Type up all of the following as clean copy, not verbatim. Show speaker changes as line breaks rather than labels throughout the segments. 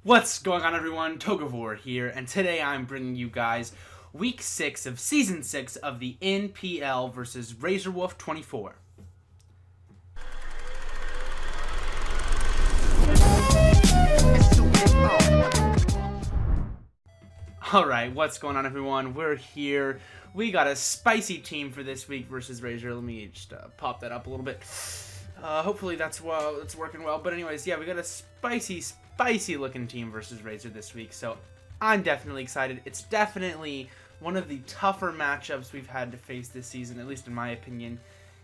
What's going on, everyone? Togevoir here, and today I'm bringing you guys Week 6 of Season 6 of the NPL versus Razorwolf 24. Alright, what's going on, everyone? We're here. We got a spicy team for this week versus Razor. Let me just pop that up a little bit. Hopefully that's working well. But anyways, yeah, we got a spicy looking team versus Razor this week. So I'm definitely excited. It's definitely one of the tougher matchups we've had to face this season, at least in my opinion.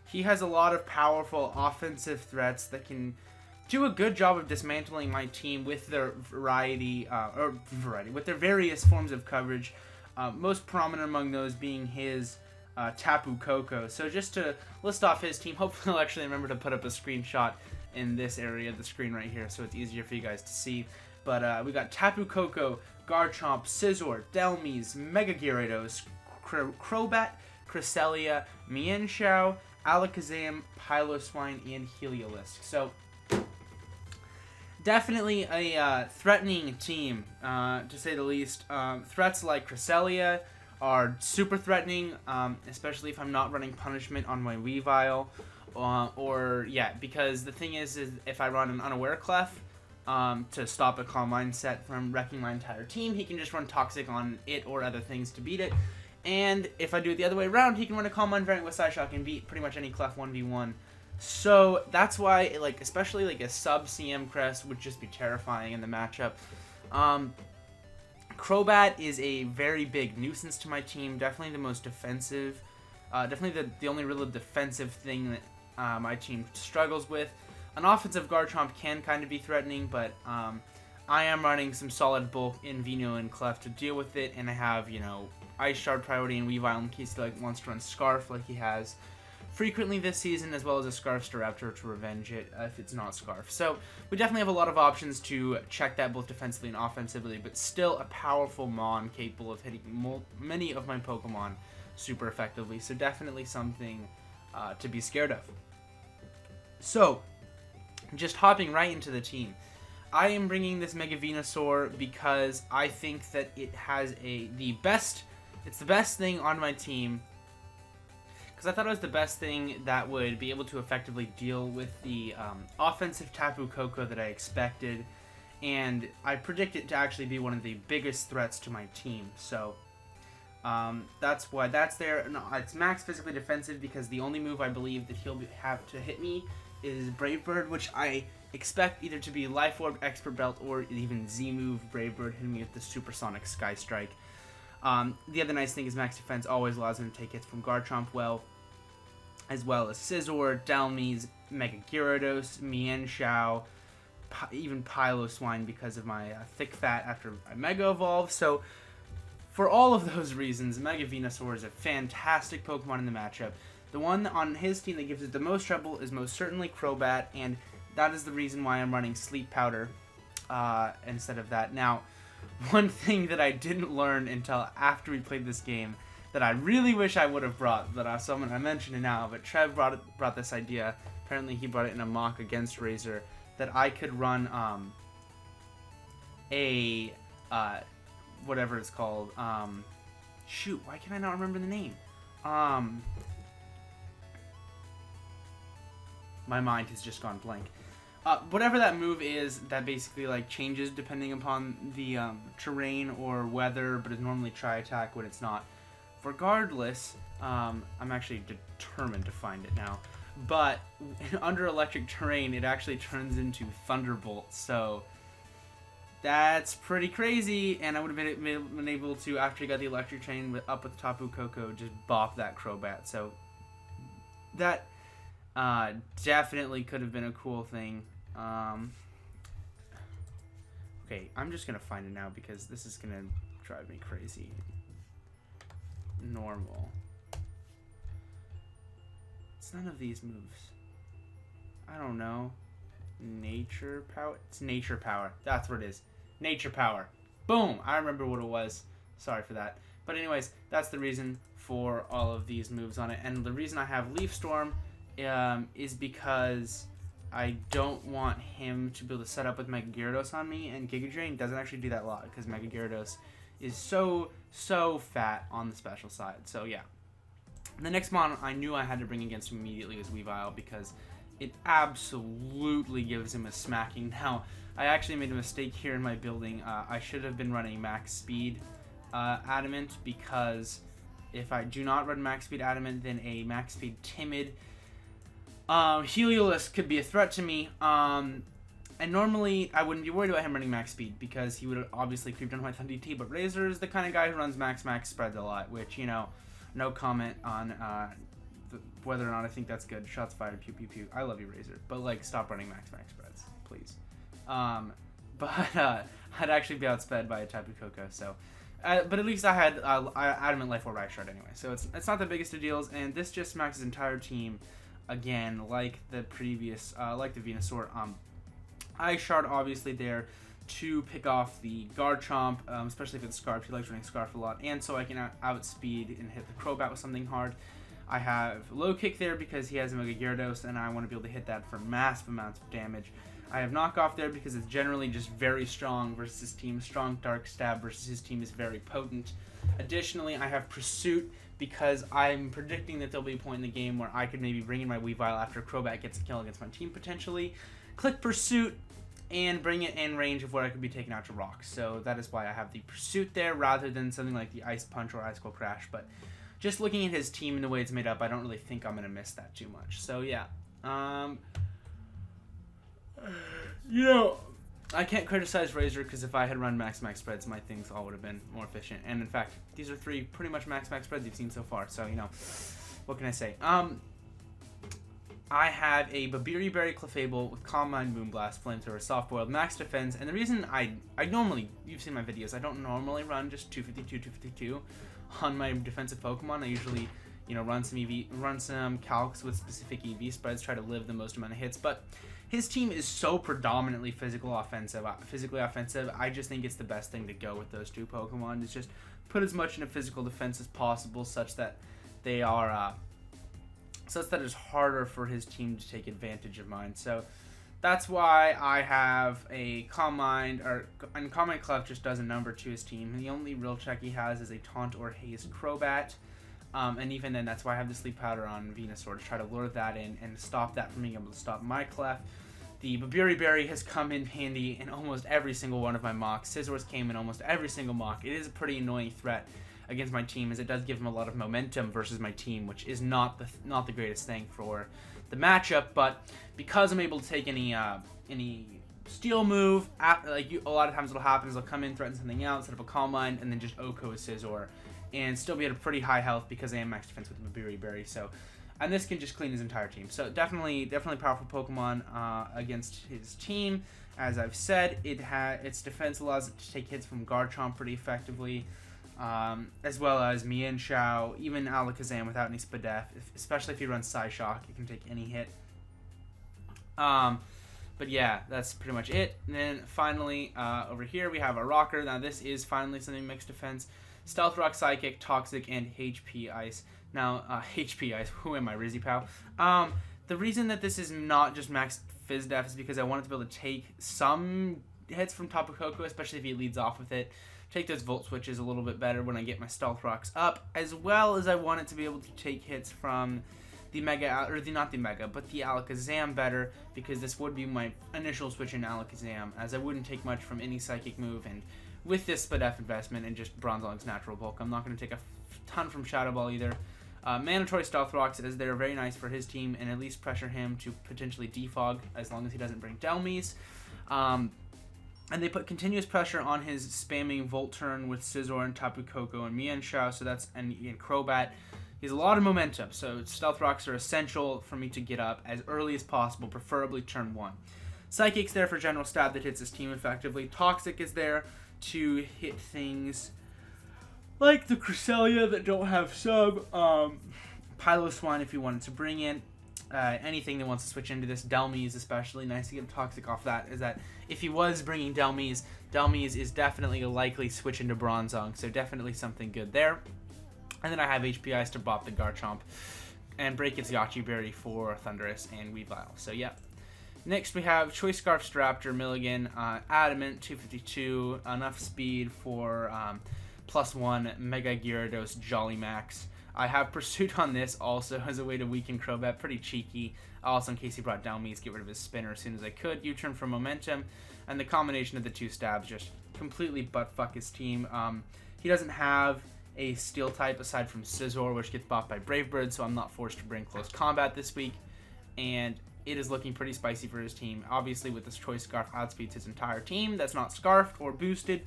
He has a lot of powerful offensive threats that can do a good job of dismantling my team with their with their various forms of coverage. Most prominent among those being his Tapu Koko. So just to list off his team, hopefully I'll actually remember to put up a screenshot in this area of the screen right here so it's easier for you guys to see. But we got Tapu Koko, Garchomp, Scizor, Delmise, Mega Gyarados, Crobat, Cresselia, Mienshao, Alakazam, Piloswine, and Heliolisk. So definitely a threatening team, to say the least. Threats like Cresselia are super threatening, especially if I'm not running Punishment on my Weavile. Because the thing is if I run an Unaware Clef to stop a Calm Mindset from wrecking my entire team, he can just run Toxic on it or other things to beat it. And if I do it the other way around, he can run a Calm Mind variant with Psyshock and beat pretty much any Clef 1v1. So that's why, especially a sub CM Crest would just be terrifying in the matchup. Crobat is a very big nuisance to my team. Definitely the most defensive. Definitely the only real defensive thing that my team struggles with. An offensive Garchomp can kind of be threatening, but I am running some solid bulk in Vino and Clef to deal with it, and I have, Ice Shard priority and Weavile in case he wants to run Scarf like he has frequently this season, as well as a Scarf Staraptor to revenge it if it's not Scarf. So we definitely have a lot of options to check that both defensively and offensively, but still a powerful Mon capable of hitting many of my Pokemon super effectively. So definitely something to be scared of. So just hopping right into the team, I am bringing this Mega Venusaur because I think that it has the best thing on my team. I thought it was the best thing that would be able to effectively deal with the offensive Tapu Koko that I expected, and I predict it to actually be one of the biggest threats to my team. So that's why that's there. No, it's max physically defensive because the only move I believe that he'll have to hit me is Brave Bird, which I expect either to be Life Orb, Expert Belt, or even Z move Brave Bird hitting me with the Supersonic Sky Strike. The other nice thing is max defense always allows him to take hits from Garchomp as well as Scizor, Delmise, Mega Gyarados, Mienshao, even Piloswine because of my thick fat after I Mega Evolve. So for all of those reasons, Mega Venusaur is a fantastic Pokemon in the matchup. The one on his team that gives it the most trouble is most certainly Crobat, and that is the reason why I'm running Sleep Powder instead of that. Now, one thing that I didn't learn until after we played this game that I really wish I would have brought, but so I'm going to mention it now, but Trev brought this idea. Apparently he brought it in a mock against Razor, that I could run whatever it's called. Shoot, why can I not remember the name? My mind has just gone blank. Whatever that move is that basically changes depending upon the terrain or weather, but is normally Tri-Attack when it's not. Regardless, I'm actually determined to find it now, but under electric terrain it actually turns into Thunderbolt, so that's pretty crazy, and I would have been able to, after he got the electric chain up with Tapu Koko, just bop that Crobat. So that definitely could have been a cool thing. Okay, I'm just gonna find it now because this is gonna drive me crazy. Normal. It's none of these moves. I don't know. Nature Power? It's Nature Power. That's what it is. Nature Power. Boom! I remember what it was. Sorry for that. But anyways, that's the reason for all of these moves on it. And the reason I have Leaf Storm is because I don't want him to be able to set up with Mega Gyarados on me, and Giga Drain doesn't actually do that a lot because Mega Gyarados is so fat on the special side. So yeah. The next mon I knew I had to bring against him immediately was Weavile because it absolutely gives him a smacking. Now, I actually made a mistake here in my building. I should have been running max speed Adamant, because if I do not run max speed Adamant, then a max speed Timid Heliolisk could be a threat to me. And normally I wouldn't be worried about him running max speed because he would obviously creep down my Thunder T, but Razor is the kind of guy who runs max spreads a lot, which, you know, no comment on whether or not I think that's good. Shots fired, pew pew pew. I love you, Razor, but like, stop running max spreads, please. But I'd actually be outsped by a Tapu Koko, so. But at least I had Adamant Life Orb Ice Shard anyway, so it's not the biggest of deals. And this just smacks his entire team again, like the previous, like the Venusaur. Ice Shard obviously there to pick off the Garchomp, especially if it's Scarf. He likes running Scarf a lot, and so I can outspeed and hit the Crobat with something hard. I have Low Kick there because he has a Mega Gyarados, and I want to be able to hit that for massive amounts of damage. I have Knockoff there because it's generally just very strong versus his team. Strong Dark Stab versus his team is very potent. Additionally, I have Pursuit because I'm predicting that there'll be a point in the game where I could maybe bring in my Weavile after Crobat gets a kill against my team potentially. Click Pursuit and bring it in range of where I could be taken out to rocks. So that is why I have the Pursuit there rather than something like the Ice Punch or Ice Cold Crash. But just looking at his team and the way it's made up, I don't really think I'm going to miss that too much. So yeah. You know, I can't criticize Razor because if I had run max spreads, my things all would have been more efficient. And in fact, these are 3 pretty much max spreads you've seen so far. So, you know, what can I say? I have a Babiri Berry Clefable with Calm Mind, Moonblast, Flamethrower, Soft Boiled, Max Defense. And the reason I normally, you've seen my videos, I don't normally run just 252 on my defensive Pokemon. I usually, you know, run some calcs with specific EV spreads, try to live the most amount of hits. But his team is so predominantly physically offensive. I just think it's the best thing to go with those 2 Pokemon. Is just put as much in a physical defense as possible, such that they are, such that it's harder for his team to take advantage of mine. So that's why I have a Calm Mind, and Calm Mind Clef just does a number to his team. The only real check he has is a Taunt or Haze Crobat. And even then, that's why I have the Sleep Powder on Venusaur to try to lure that in and stop that from being able to stop my Clef. The Babiri Berry has come in handy in almost every single one of my mocks. Scizor's came in almost every single mock. It is a pretty annoying threat against my team, as it does give him a lot of momentum versus my team, which is not the greatest thing for the matchup. But because I'm able to take any steal move, a lot of times what'll happen is I'll come in, threaten something out, set up a Calm Mind, and then just OHKO with Scizor, and still be at a pretty high health because I am max defense with the Babiri Berry. So, and this can just clean his entire team. So definitely powerful Pokemon against his team. As I've said, its defense allows it to take hits from Garchomp pretty effectively, as well as Mienshao, even Alakazam without any Spadef, especially if he runs Psyshock, it can take any hit. But yeah, that's pretty much it. And then finally, over here we have a Rocker. Now this is finally something mixed defense. Stealth Rock, Psychic, Toxic, and HP Ice. Now, HP Ice, who am I, Rizzy Pow? The reason that this is not just max Fizz Def is because I wanted to be able to take some hits from Tapu Koko, especially if he leads off with it. Take those Volt Switches a little bit better when I get my Stealth Rocks up, as well as I wanted to be able to take hits from the Mega, or not the Mega, but the Alakazam better, because this would be my initial switch in Alakazam, as I wouldn't take much from any Psychic move, and with this Spadef investment and just Bronzong's natural bulk, I'm not going to take a ton from Shadow Ball either. Mandatory Stealth Rocks, as they're very nice for his team, and at least pressure him to potentially defog, as long as he doesn't bring Delmies. And they put continuous pressure on his spamming Volt Turn with Scizor and Tapu Koko and Mienshao, so that's, and Crobat. He has a lot of momentum, so Stealth Rocks are essential for me to get up as early as possible, preferably turn 1. Psychic's there for general stab that hits his team effectively. Toxic is there to hit things like the Cresselia that don't have sub, Piloswine if you wanted to bring in anything that wants to switch into this. Delmies especially, nice to get Toxic off that, is that if he was bringing Delmies is definitely a likely switch into Bronzong, so definitely something good there. And then I have HP Ice to bop the Garchomp and break its Yachi Berry for Thundurus and Weavile. So yeah, Next we have Choice Scarf Raptor Milligan, Adamant 252, enough speed for +1 Mega Gyarados Jolly Max. I have Pursuit on this also as a way to weaken Crobat, pretty cheeky. Also, in case he brought down Me's, get rid of his spinner as soon as I could. U-turn for momentum, and the combination of the two stabs just completely buttfuck his team. He doesn't have a steel type aside from Scizor, which gets buffed by Brave Bird, so I'm not forced to bring close combat this week. And it is looking pretty spicy for his team. Obviously, with this Choice Scarf, outspeeds his entire team that's not scarfed or boosted.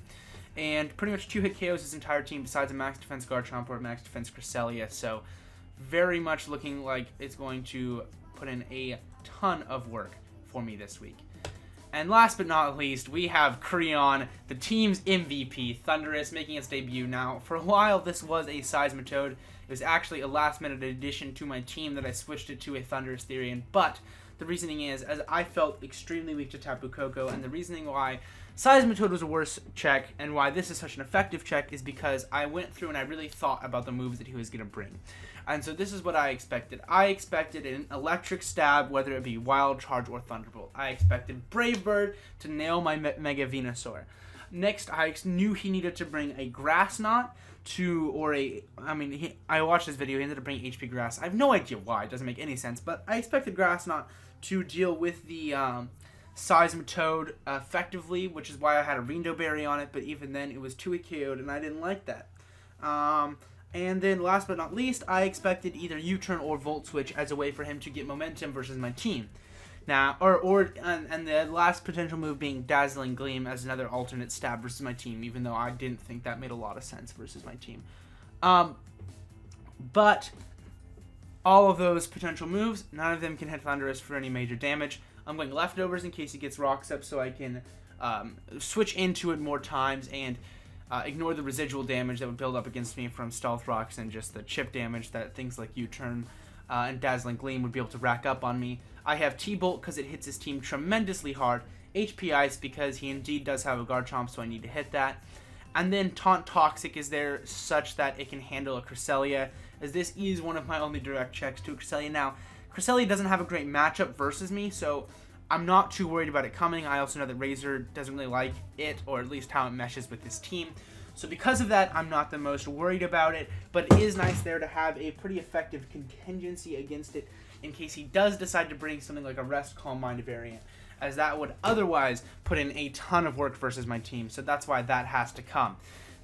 And pretty much 2-hit KOs his entire team besides a max defense Garchomp or a max defense Cresselia. So very much looking like it's going to put in a ton of work for me this week. And last but not least, we have Creon, the team's MVP, Thundurus, making its debut. Now, for a while, this was a Seismitoad. It was actually a last-minute addition to my team that I switched it to a Thundurus Therian. But the reasoning is, as I felt extremely weak to Tapu Koko, and the reasoning why Seismitoad was a worse check, and why this is such an effective check, is because I went through and I really thought about the moves that he was going to bring. And so this is what I expected. I expected an electric stab, whether it be Wild Charge or Thunderbolt. I expected Brave Bird to nail my Mega Venusaur. Next, I knew he needed to bring a Grass Knot I watched this video, he ended up bringing HP Grass. I have no idea why, it doesn't make any sense, but I expected Grass Knot to deal with the Seismitoad effectively, which is why I had a Rindo Berry on it, but even then it was 2-hit KO'd, and I didn't like that. And then last but not least, I expected either U-turn or Volt Switch as a way for him to get momentum versus my team. Now, and the last potential move being Dazzling Gleam as another alternate stab versus my team, even though I didn't think that made a lot of sense versus my team. But all of those potential moves, none of them can hit Thundurus for any major damage. I'm going Leftovers in case he gets Rocks up so I can switch into it more times and ignore the residual damage that would build up against me from Stealth Rocks and just the chip damage that things like U-turn and Dazzling Gleam would be able to rack up on me. I have T-Bolt because it hits his team tremendously hard. HP Ice because he indeed does have a Garchomp, so I need to hit that. And then Taunt Toxic is there such that it can handle a Cresselia, as this is one of my only direct checks to a Cresselia. Now, Cresselia doesn't have a great matchup versus me, so I'm not too worried about it coming. I also know that Razor doesn't really like it, or at least how it meshes with his team. So because of that, I'm not the most worried about it, but it is nice there to have a pretty effective contingency against it in case he does decide to bring something like a Rest Calm Mind variant, as that would otherwise put in a ton of work versus my team. So that's why that has to come.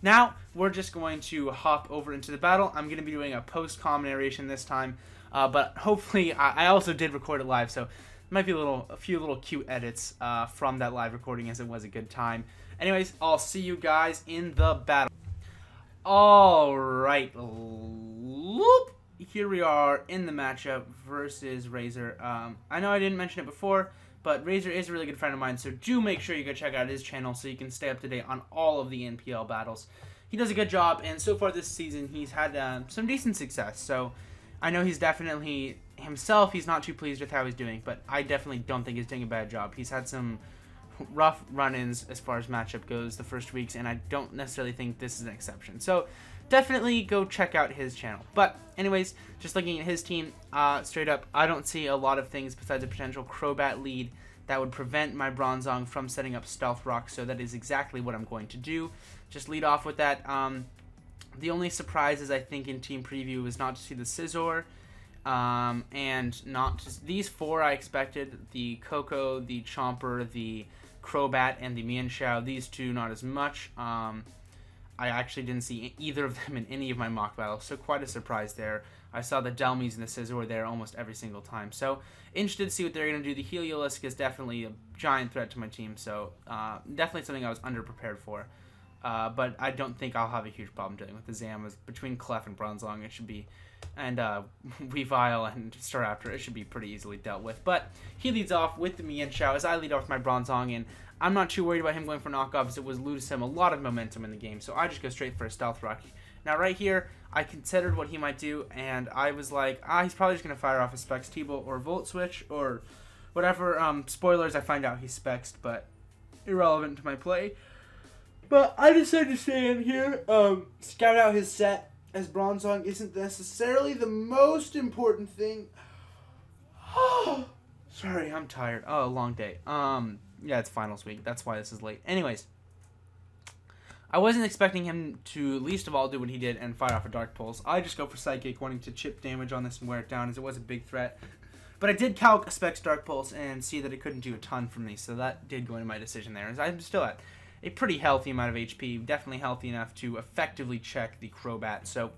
Now, we're just going to hop over into the battle. I'm going to be doing a post-com narration this time, but hopefully, I also did record it live, so there might be a few little cute edits from that live recording, as it was a good time. Anyways, I'll see you guys in the battle. Alright, here we are in the matchup versus Razor. I know I didn't mention it before, but Razor is a really good friend of mine, so do make sure you go check out his channel so you can stay up to date on all of the NPL battles. He does a good job, and so far this season he's had some decent success, so I know he's definitely, himself, he's not too pleased with how he's doing, but I definitely don't think he's doing a bad job. He's had some rough run-ins as far as matchup goes the first weeks, and I don't necessarily think this is an exception. So definitely go check out his channel. But anyways, just looking at his team, straight up, I don't see a lot of things besides a potential Crobat lead that would prevent my Bronzong from setting up Stealth Rock, so that is exactly what I'm going to do. Just lead off with that. The only surprises I think in Team Preview is not to see the Scizor, and not just these four I expected, the Koko, the Chomper, the Crobat, and the Mienshao. These two not as much. I actually didn't see either of them in any of my mock battles, so quite a surprise there. I saw the Delmies and the Scizor there almost every single time, so interested to see what they're going to do. The Heliolisk is definitely a giant threat to my team, so definitely something I was underprepared for. But I don't think I'll have a huge problem dealing with the Zamas. Between Clef and Bronzong, it should be, and Weavile and Staraptor, it should be pretty easily dealt with. But he leads off with the Mienshao as I lead off with my Bronzong, and I'm not too worried about him going for knockoff, as it was lose him a lot of momentum in the game, so I just go straight for a Stealth Rock. Now right here, I considered what he might do, and I was like, he's probably just going to fire off a Specs T-Bolt or Volt Switch, or whatever. Spoilers, I find out he's Spexed, but irrelevant to my play. But I decided to stay in here, scout out his set, as Bronzong isn't necessarily the most important thing. Sorry, I'm tired. Oh, long day. Yeah, it's finals week. That's why this is late. Anyways, I wasn't expecting him to, least of all, do what he did and fire off a Dark Pulse. I just go for Psychic, wanting to chip damage on this and wear it down, as it was a big threat. But I did calc Specs Dark Pulse and see that it couldn't do a ton for me, so that did go into my decision there. As I'm still at a pretty healthy amount of HP, definitely healthy enough to effectively check the Crobat. So,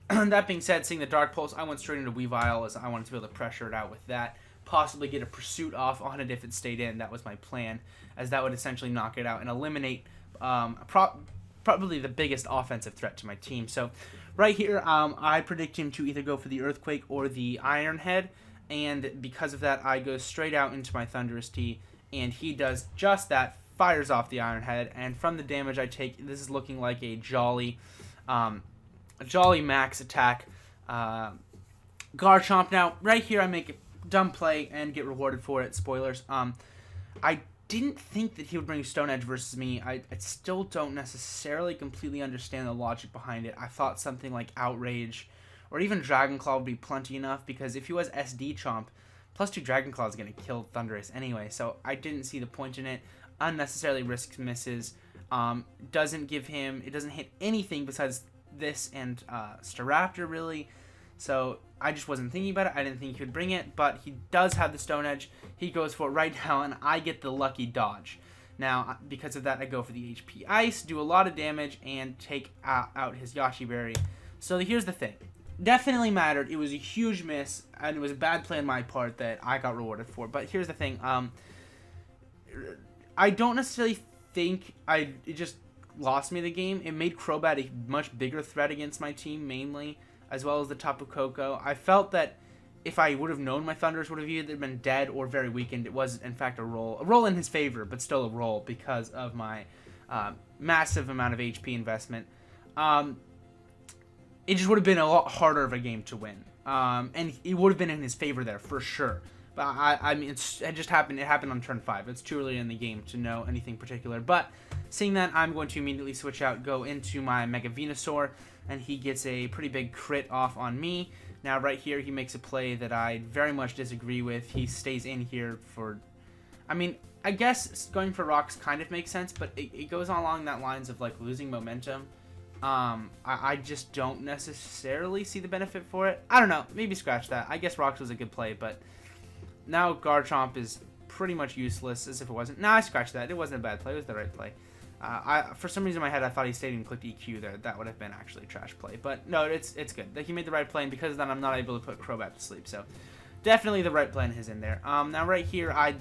that being said, seeing the Dark Pulse, I went straight into Weavile as I wanted to be able to pressure it out with that. Possibly get a Pursuit off on it if it stayed in. That was my plan, as that would essentially knock it out and eliminate probably the biggest offensive threat to my team. So right here, I predict him to either go for the Earthquake or the Iron Head, and because of that, I go straight out into my Thunderous Tea, and he does just that, fires off the Iron Head, and from the damage I take, this is looking like a jolly max attack Garchomp. Now, right here, I make a dumb play and get rewarded for it. Spoilers. I didn't think that he would bring Stone Edge versus me. I still don't necessarily completely understand the logic behind it. I thought something like Outrage or even Dragon Claw would be plenty enough, because if he was SD Chomp, +2 Dragon Claw is going to kill Thundurus anyway, so I didn't see the point in it. Unnecessarily risks misses. Doesn't hit anything besides this and Staraptor, really. So I just wasn't thinking about it. I didn't think he would bring it, but he does have the Stone Edge. He goes for it right now, and I get the lucky dodge. Now, because of that, I go for the HP Ice, do a lot of damage, and take out his Yashi Berry. So here's the thing. Definitely mattered. It was a huge miss, and it was a bad play on my part that I got rewarded for. But here's the thing. I don't necessarily think it just lost me the game. It made Crobat a much bigger threat against my team, mainly, as well as the Tapu Koko. I felt that if I would have known my Thundurus would have either been dead or very weakened, it was, in fact, a roll in his favor, but still a roll because of my massive amount of HP investment. It just would have been a lot harder of a game to win. And it would have been in his favor there, for sure. But, I mean, it just happened. It happened on turn 5. It's too early in the game to know anything particular. But, seeing that, I'm going to immediately switch out, go into my Mega Venusaur, and he gets a pretty big crit off on me. Now, right here, he makes a play that I very much disagree with. He stays in here for... I mean, I guess going for rocks kind of makes sense, but it goes along that lines of, like, losing momentum. I just don't necessarily see the benefit for it. I don't know. Maybe scratch that. I guess rocks was a good play, but now Garchomp is pretty much useless, as if it wasn't. No, I scratched that. It wasn't a bad play. It was the right play. For some reason in my head, I thought he stayed and clicked EQ there. That would have been actually a trash play. But no, it's good. He made the right play, and because of that, I'm not able to put Crobat to sleep. So definitely the right plan is in there. Now right here, I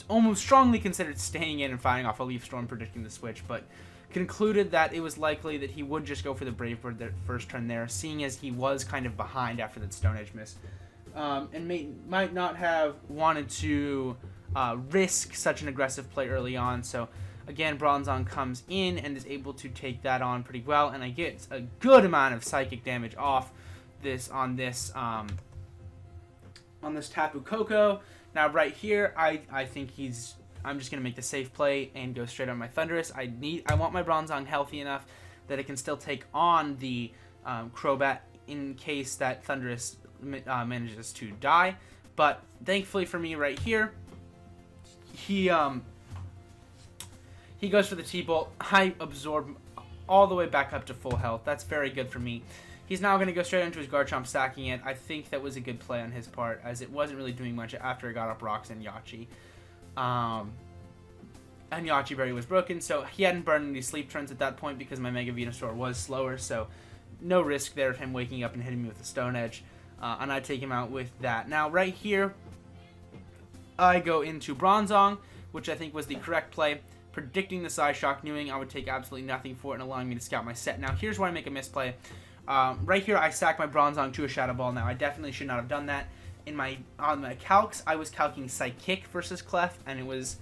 almost strongly considered staying in and firing off a Leaf Storm, predicting the switch, but concluded that it was likely that he would just go for the Brave Bird that first turn there, seeing as he was kind of behind after that Stone Edge miss. And might not have wanted to risk such an aggressive play early on. So again, Bronzong comes in and is able to take that on pretty well, and I get a good amount of psychic damage off this on this Tapu Koko. Now right here, I think I'm just gonna make the safe play and go straight on my Thundurus. I want my Bronzong healthy enough that it can still take on the Crobat in case that Thundurus manages to die. But thankfully for me right here, he goes for the T-Bolt. I absorb all the way back up to full health. That's very good for me. He's now going to go straight into his Garchomp, stacking it. I think that was a good play on his part, as it wasn't really doing much after I got up rocks and Yachi. And Yachi Berry was broken, so he hadn't burned any sleep turns at that point because my Mega Venusaur was slower, so no risk there of him waking up and hitting me with a Stone Edge. And I take him out with that. Now, right here, I go into Bronzong, which I think was the correct play, predicting the Psyshock, knowing I would take absolutely nothing for it and allowing me to scout my set. Now, here's where I make a misplay. Right here, I sack my Bronzong to a Shadow Ball. Now, I definitely should not have done that. On my calcs, I was calcing Psychic versus Clef, and it was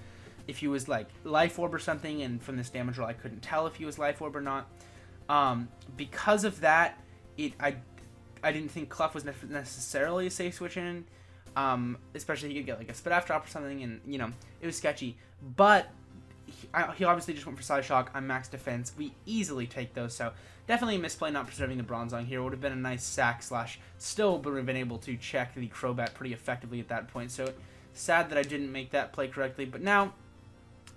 if he was like Life Orb or something, and from this damage roll, I couldn't tell if he was Life Orb or not. Because of that, I didn't think Clef was necessarily a safe switch in, especially he could get like a Spit After Drop or something, and you know, it was sketchy. But he obviously just went for Side Shock. I'm max defense. We easily take those, so definitely a misplay not preserving the Bronzong here. Would have been a nice sack slash still would have been able to check the Crobat pretty effectively at that point. So sad that I didn't make that play correctly, but now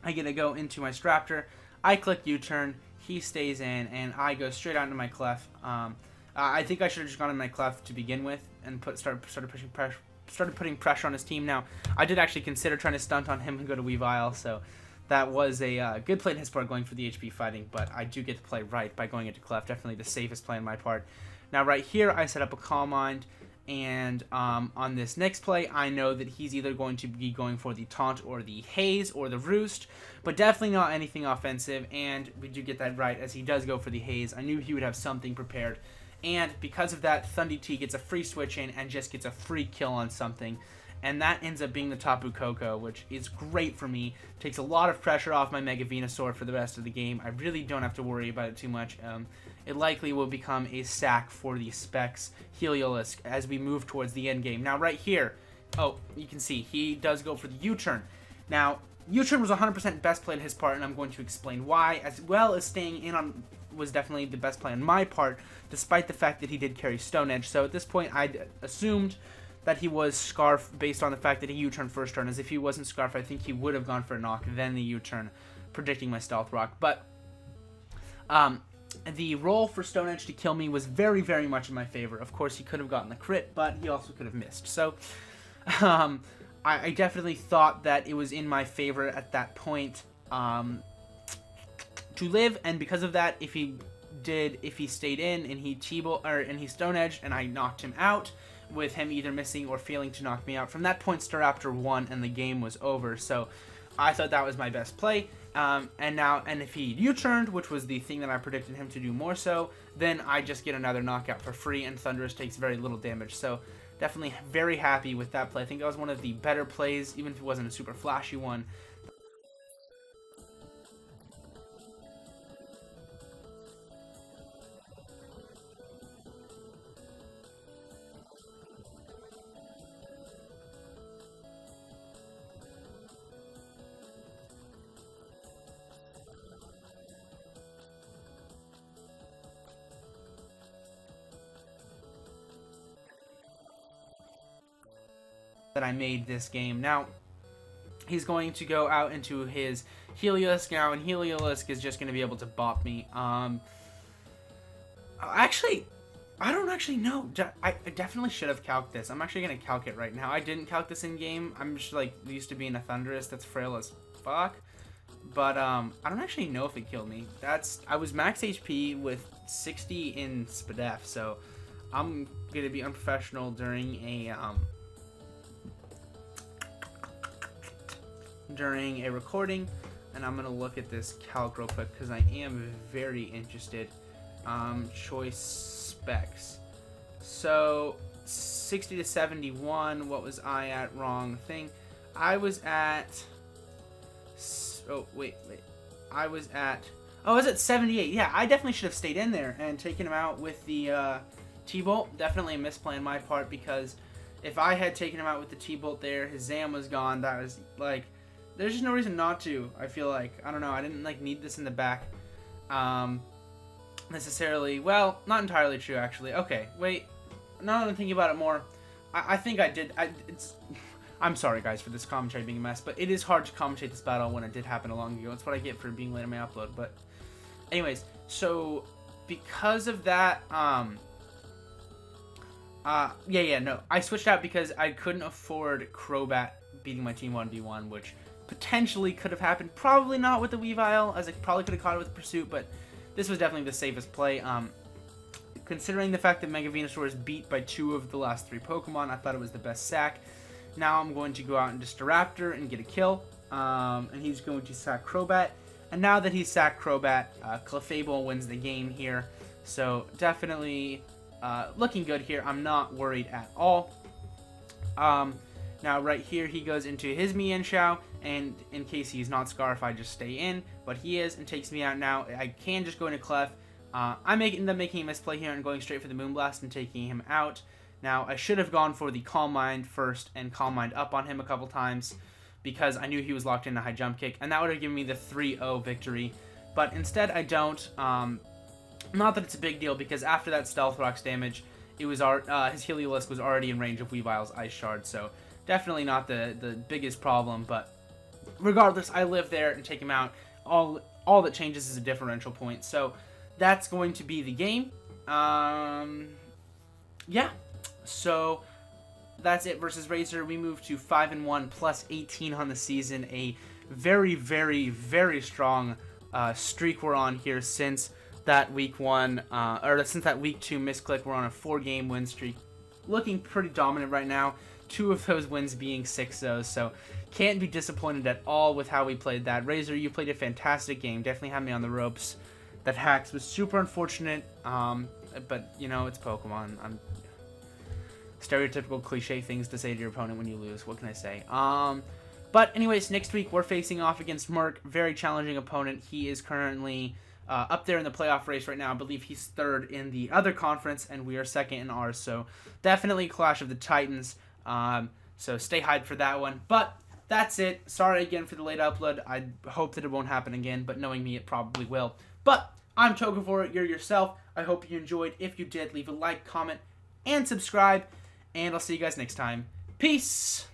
I get to go into my Straptor. I click U-turn, he stays in, and I go straight out into my Clef. I think I should have just gone in my Clef to begin with and started putting pressure on his team. Now, I did actually consider trying to stunt on him and go to Weavile, so that was a good play in his part going for the HP fighting, but I do get to play right by going into Clef. Definitely the safest play on my part. Now, right here, I set up a Calm Mind, and on this next play, I know that he's either going to be going for the Taunt or the Haze or the Roost, but definitely not anything offensive, and we do get that right as he does go for the Haze. I knew he would have something prepared. And because of that, Thundy T gets a free switch in and just gets a free kill on something. And that ends up being the Tapu Koko, which is great for me. Takes a lot of pressure off my Mega Venusaur for the rest of the game. I really don't have to worry about it too much. It likely will become a sack for the Specs Heliolisk as we move towards the end game. Now right here, oh, you can see he does go for the U-turn. Now, U-turn was 100% best play on his part, and I'm going to explain why, as well as staying in on was definitely the best play on my part, despite the fact that he did carry Stone Edge. So at this point, I assumed that he was Scarf based on the fact that he U-turned first turn, as if he wasn't Scarf, I think he would have gone for a knock, then the U-turn, predicting my Stealth Rock. But the roll for Stone Edge to kill me was very, very much in my favor. Of course, he could have gotten the crit, but he also could have missed. So I definitely thought that it was in my favor at that point to live, and because of that, if he stayed in and he Stone Edged and I knocked him out, with him either missing or failing to knock me out, from that point Staraptor won and the game was over. So I thought that was my best play. And if he U-turned, which was the thing that I predicted him to do more so, then I just get another knockout for free, and Thundurus takes very little damage. So definitely very happy with that play. I think that was one of the better plays, even if it wasn't a super flashy one. That I made this game. Now, he's going to go out into his Heliolisk now, and Heliolisk is just going to be able to bop me. Actually, I don't actually know. I definitely should have calced this. I'm actually going to calc it right now. I didn't calc this in game. I'm just like used to being a Thundurus that's frail as fuck. But I don't actually know if it killed me. I was max HP with 60 in Spadef, so I'm going to be unprofessional during a recording, and I'm gonna look at this calc real quick because I am very interested. Choice specs. So 60 to 71. What was I at? Wrong thing. I was at. Oh wait. I was at 78. Yeah, I definitely should have stayed in there and taken him out with the T-Bolt. Definitely a misplay on my part, because if I had taken him out with the T-Bolt there, his Zam was gone. That was like. There's just no reason not to. I feel like, I don't know, I didn't like need this in the back necessarily. Well, not entirely true actually. Okay, wait, now that I'm thinking about it more, I think I did. I'm sorry guys for this commentary being a mess, but it is hard to commentate this battle when it did happen a long ago. That's what I get for being late on my upload. But anyways, so because of that, no, I switched out because I couldn't afford Crobat beating my team 1v1, which potentially could have happened. Probably not with the Weavile, as I probably could have caught it with Pursuit, but this was definitely the safest play. Considering the fact that Mega Venusaur is beat by 2 of the last 3 Pokemon, I thought it was the best sack. Now I'm going to go out into Staraptor and get a kill, and he's going to sack Crobat. And now that he's sacked Crobat, Clefable wins the game here. So definitely looking good here. I'm not worried at all. Now right here he goes into his Mienshao, and in case he's not Scarf, I just stay in, but he is and takes me out now. I can just go into Clef. I end up making a misplay here and going straight for the Moonblast and taking him out. Now I should have gone for the Calm Mind first and Calm Mind up on him a couple times, because I knew he was locked in a high jump kick, and that would have given me the 3-0 victory. But instead, I don't. Not that it's a big deal, because after that Stealth Rock's damage, it was his Heliolisk was already in range of Weavile's Ice Shard, so definitely not the biggest problem. But regardless, I live there and take him out. All that changes is a differential point, so that's going to be the game. Yeah, so that's it versus Razor. We move to 5-1 plus 18 on the season. A very, very, very strong streak we're on here since that week 1, or since that week 2 misclick. We're on a 4-game win streak, looking pretty dominant right now. 2 of those wins being 6-0, so can't be disappointed at all with how we played that. Razor, you played a fantastic game. Definitely had me on the ropes. That Hacks was super unfortunate, but you know, it's Pokemon. Stereotypical cliche things to say to your opponent when you lose. What can I say? But anyways, next week we're facing off against Merc. Very challenging opponent. He is currently up there in the playoff race right now. I believe he's 3rd in the other conference, and we are 2nd in ours. So definitely a clash of the Titans. So stay hyped for that one. But that's it. Sorry again for the late upload. I hope that it won't happen again, but knowing me, it probably will. But I'm Togevoir. You're yourself. I hope you enjoyed. If you did, leave a like, comment, and subscribe. And I'll see you guys next time. Peace!